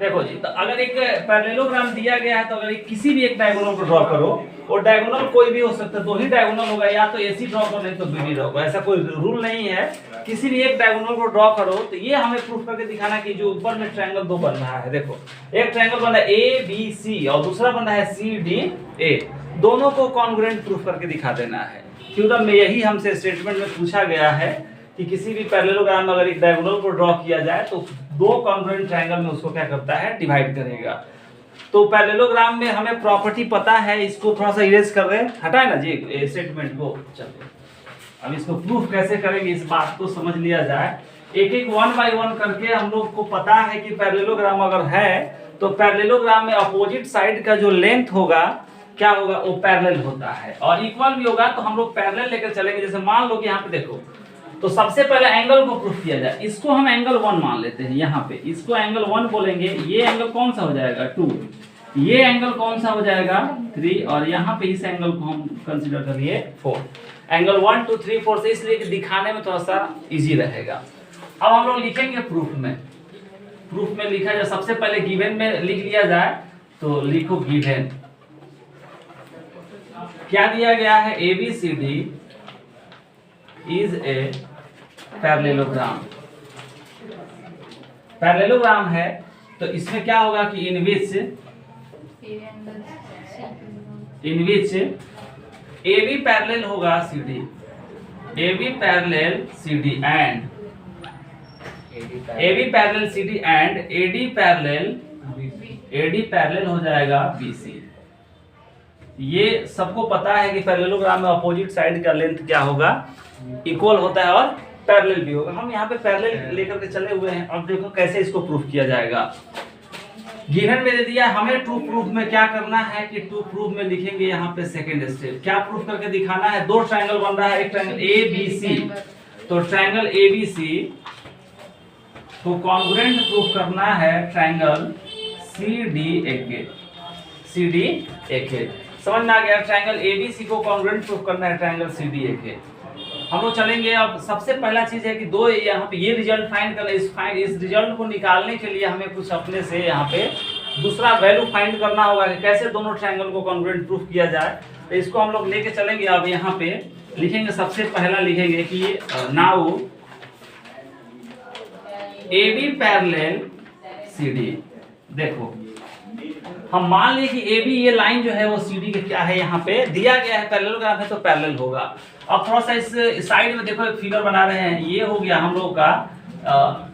देखो जी, तो अगर एक पैरेललोग्राम दिया गया है तो अगर किसी भी एक डायगोनल को ड्रॉ करो, और डायगोनल कोई भी हो सकता है, दो ही डायगोनल होगा, या तो एसी ड्रॉ करो नहीं तो बीडी ड्रॉ करो, ऐसा कोई रूल नहीं है। किसी भी एक डायगोनल को ड्रॉ करो तो ये हमें प्रूफ करके दिखाना कि जो ऊपर में ट्रायंगल दो बन रहा है, देखो एक ट्रायंगल बन रहा है ए बी सी और दूसरा बन रहा है सी डी ए, दोनों को कॉन्ग्रुएंट प्रूफ करके दिखा देना है। थ्योरम में यही हमसे स्टेटमेंट में पूछा गया है कि किसी भी पैरेललोग्राम में अगर एक डायगोनल को ड्रॉ किया जाए तो दो कॉन्ग्रुएंट ट्रायंगल में उसको क्या करता है, डिवाइड करेगा। तो पैरेललोग्राम में हमें प्रॉपर्टी पता है, इसको थोड़ा सा इरेज कर रहे हैं, हटाए ना जी स्टेटमेंट को। चलिए अब इसको प्रूफ कैसे करेंगे इस बात को समझ लिया जाए। एक एक वन बाय वन करके हम लोग को पता है कि पैरेललोग्राम अगर है तो पैरेललोग्राम में अपोजिट साइड का जो लेंथ होगा क्या होगा, वो पैरेलल होता है, और इक्वल भी होगा। तो हम लोग पैरेलल लेकर चलेंगे। जैसे मान लो कि यहाँ पे देखो, तो सबसे पहले एंगल को प्रूफ किया जाए। इसको हम एंगल 1 मान लेते हैं, यहाँ पे इसको एंगल 1 बोलेंगे। ये एंगल कौन सा हो जाएगा 2, ये एंगल कौन सा हो जाएगा 3, और यहाँ पे इस एंगल को हम कंसीडर करिए 4। एंगल 1 2 3 4 से इसलिए कि दिखाने में थोड़ा सा इजी रहेगा। अब हम लोग लिखेंगे प्रूफ में। प्रूफ में लिखा जाए, सबसे पहले गिवन में लिख लिया जाए। तो लिखो गिवन क्या दिया गया है, ABCD is a parallelogram. Parallelogram है तो इसमें क्या होगा कि इन विच AB पैरेलल होगा CD, AB parallel CD and AB parallel CD and AD parallel हो जाएगा BC। ये सबको पता है कि पैरेललोग्राम में अपोजिट साइड का लेंथ क्या होगा, इक्वल होता है और पैरेलल भी होगा। हम यहाँ पे पैरेलल लेकर के चले हुए हैं। अब देखो कैसे इसको प्रूफ किया जाएगा। गिवन में दे दिया, हमें ट्रू प्रूफ में क्या करना है कि ट्रू प्रूफ में लिखेंगे यहाँ पे सेकंड स्टेप। क्या प्रूफ करके दिखाना है, दो ट्रायंगल बन रहा है, एक ट्रायंगल ABC, तो ट्रायंगल ABC को कॉन्ग्रुएंट प्रूफ करना है ट्रायंगल CDAK। समझ में आ गया। ट्रायंगल ABC को कॉन्ग्रुएंट प्रूफ करना है ट्रायंगल CDAK। हम लोग चलेंगे। अब सबसे पहला चीज है कि दो यहाँ पे ये रिजल्ट फाइंड करना। इस रिजल्ट को निकालने के लिए हमें कुछ अपने से यहाँ पे दूसरा वैल्यू फाइंड करना होगा कि कैसे दोनों ट्रायंगल को कॉन्ग्रुएंट प्रूफ किया जाए। तो इसको हम लोग लेके चलेंगे। अब यहाँ पे लिखेंगे, सबसे पहला लिखेंगे कि नाउ AB पैरेलल CD। देखो हम मान लिए कि AB ये लाइन जो है वो CD के क्या है, यहाँ पे दिया गया है पैरेललोग्राम है तो पैरेलल होगा। अब थोड़ा सा इस साइड में देखो एक फिगर बना रहे हैं। ये हो गया हम लोग का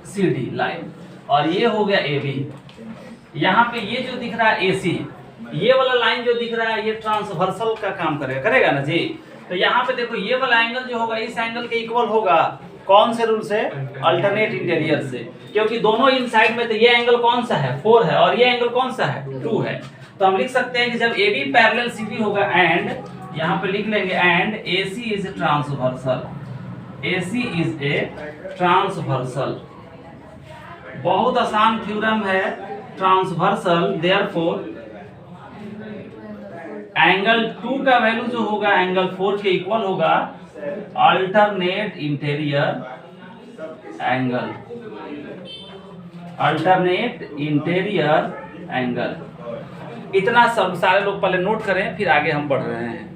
CD लाइन और ये हो गया AB। यहाँ पे ये जो दिख रहा है AC, ये वाला लाइन जो दिख रहा है ये ट्रांसवर्सल का काम करेगा ना जी। तो यहाँ पे देखो ये वाला एंगल जो होगा इस एंगल के इक्वल होगा। कौन से रूल से, अल्टरनेट इंटीरियर से, क्योंकि दोनों इन साइड में तो ये एंगल कौन सा है 4 है और ये एंगल कौन सा है 2 है। तो हम लिख सकते हैं कि जब AB पैरेलल CD होगा एंड यहाँ पे लिख लेंगे and AC is transversal. AC is a transversal. बहुत आसान थ्योरम है ट्रांसवर्सल। देयरफॉर एंगल 2 का वैल्यू जो होगा एंगल 4 के इक्वल होगा alternate interior angle. Alternate interior angle. इतना सब सारे लोग पहले नोट करें फिर आगे हम बढ़ रहे हैं।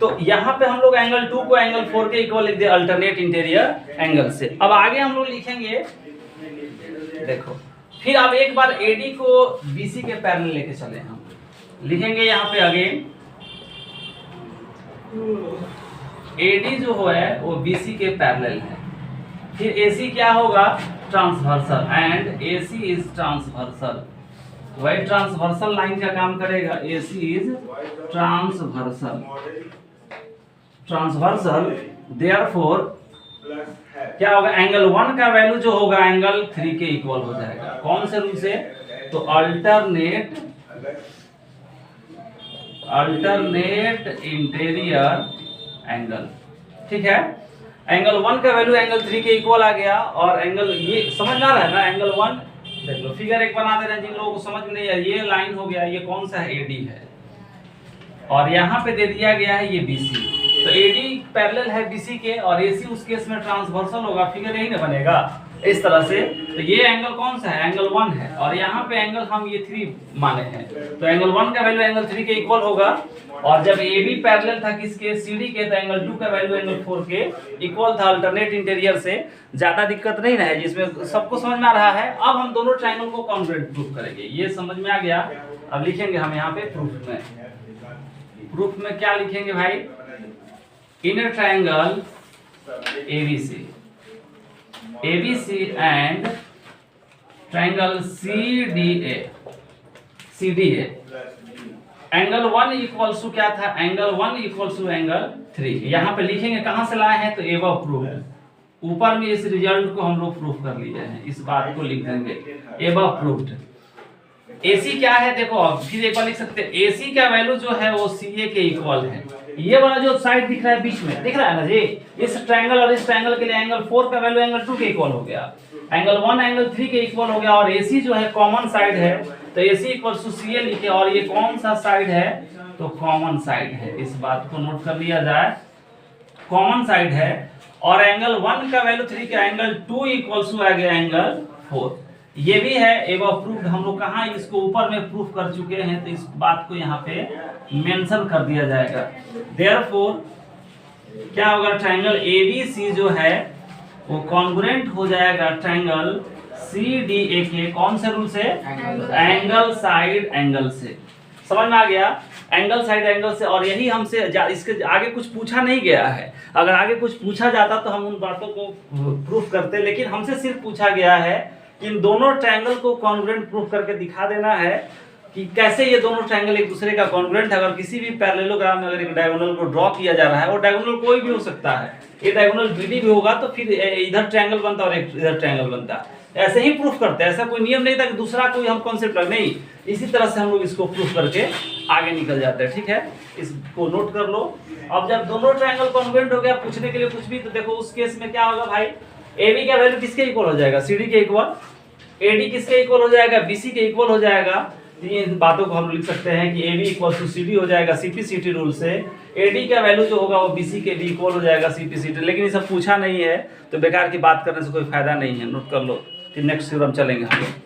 तो यहाँ पे हम लोग एंगल 2 को एंगल 4 के इक्वल लिख दिया अल्टरनेट इंटीरियर एंगल से। अब आगे हम लोग लिखेंगे, देखो फिर अब एक बार AD को BC के पैरेलल लेके चले। हम लिखेंगे यहाँ पे अगेन AD जो है वो BC के पैरेलल है। फिर AC क्या होगा, transversal and AC is transversal. वही ट्रांसवर्सल लाइन का काम करेगा। AC is transversal. Transversal therefore क्या होगा, एंगल 1 का वैल्यू जो होगा एंगल 3 के इक्वल हो जाएगा। कौन से रूल से, तो अल्टरनेट इंटीरियर एंगल। ठीक है, एंगल 1 का वैल्यू एंगल 3 के इक्वल आ गया। और एंगल ये समझ आ रहा है ना, एंगल 1 देख लो, फिगर एक बना दे रहे हैं जिन लोगों को समझ में नहीं आया। ये लाइन हो गया, ये कौन सा है AD है और यहाँ पे दे दिया गया है ये BC। तो AD पैरेलल है BC के और AC उस केस में ट्रांसवर्सल होगा। फिगर यही ना बनेगा। इस तरह से। तो ये एंगल कौन सा है, एंगल 1 है, और यहाँ पे एंगल हम ये 3 माने हैं, तो एंगल 1 का वैल्यू एंगल 3 के इक्वल होगा। और जब ए बी पैरेलल था किसके, CD के, तो एंगल 2 का वैल्यू एंगल 4 के इक्वल था। अल्टरनेट इंटीरियर से ज्यादा दिक्कत नहीं है, जिसमें सबको समझ में आ रहा है। अब हम दोनों ट्रायंगल को कॉन्ग्रुएंट प्रूफ करेंगे, ये समझ में आ गया। अब लिखेंगे हम यहाँ पे प्रूफ में क्या लिखेंगे भाई, inner triangle ABC and triangle CDA angle 1 equals to क्या था, एंगल 1 इक्वल्स टू एंगल 3। यहाँ पे लिखेंगे कहाँ से लाए हैं, तो एबव प्रूफ। ऊपर में इस रिजल्ट को हम लोग प्रूफ कर लिए हैं, इस बात को लिख देंगे एबव प्रूफ्ड। AC क्या है, देखो फिर एक बार लिख सकते हैं, AC का वैल्यू जो है वो CA के इक्वल है। ये वाला जो साइड दिख रहा है बीच में, दिख रहा है ना जी, इस ट्रायंगल और इस ट्रायंगल के लिए एंगल 4 का वैल्यू एंगल 2 के इक्वल हो गया, एंगल 1 एंगल 3 के इक्वल हो गया। और AC जो है कॉमन साइड है, तो AC इक्वल्स टू CA लिखे, और ये कौन सा साइड है, तो कॉमन साइड है। इस बात को नोट कर लिया जाए, कॉमन साइड है। और एंगल 1 का वैल्यू 3 का, एंगल 2 इक्वल्स टू आ गया एंगल 4। ये भी है एबव प्रूफ्ड। हम लोग कहाँ इसको ऊपर में प्रूफ कर चुके हैं, तो इस बात को यहाँ पे मेंशन कर दिया जाएगा। देयरफॉर क्या होगा, ट्रायंगल ABC जो है वो कॉन्ग्रुएंट हो जाएगा ट्रायंगल CDA के, कौन से रूल से, एंगल साइड एंगल से। समझ में आ गया, एंगल साइड एंगल से। और यही हमसे इसके आगे कुछ पूछा नहीं गया है, अगर आगे कुछ पूछा जाता तो हम उन बातों को प्रूफ करते, लेकिन हमसे सिर्फ पूछा गया है कि इन दोनों ट्रायंगल को कॉन्ग्रुएंट प्रूफ करके दिखा देना है कि कैसे ये दोनों ट्रायंगल एक दूसरे का कॉन्ग्रुएंट है। अगर किसी भी पैरेललोग्राम में अगर एक डायगोनल को ड्रॉ किया जा रहा है, वो डायगोनल कोई भी हो सकता है, ये डायगोनल BD भी होगा, तो फिर इधर ट्रायंगल बनता और एक इधर ट्रायंगल बनता, ऐसे ही प्रूफ करते हैं। ऐसा कोई नियम नहीं था कि दूसरा कोई हम कॉन्सेप्ट लग, नहीं, इसी तरह से हम लोग इसको प्रूफ करके आगे निकल जाते हैं। ठीक है, इसको नोट कर लो। अब जब दोनों ट्रायंगल कॉन्ग्रुएंट हो गया, पूछने के लिए कुछ भी, तो देखो उस केस में क्या होगा भाई, AB का वैल्यू किसके इक्वल हो जाएगा, CD के इक्वल, AD किसके इक्वल हो जाएगा, BC के इक्वल हो जाएगा। इन बातों को हम लिख सकते हैं कि AB इक्वल टू CD हो जाएगा CP/CT रूल से। AD का वैल्यू जो होगा वो BC के भी इक्वल हो जाएगा CP/CT। लेकिन ये सब पूछा नहीं है, तो बेकार की बात करने से कोई फायदा नहीं है, नोट कर लो। फिर नेक्स्ट थ्योरम चलेंगे हम लोग।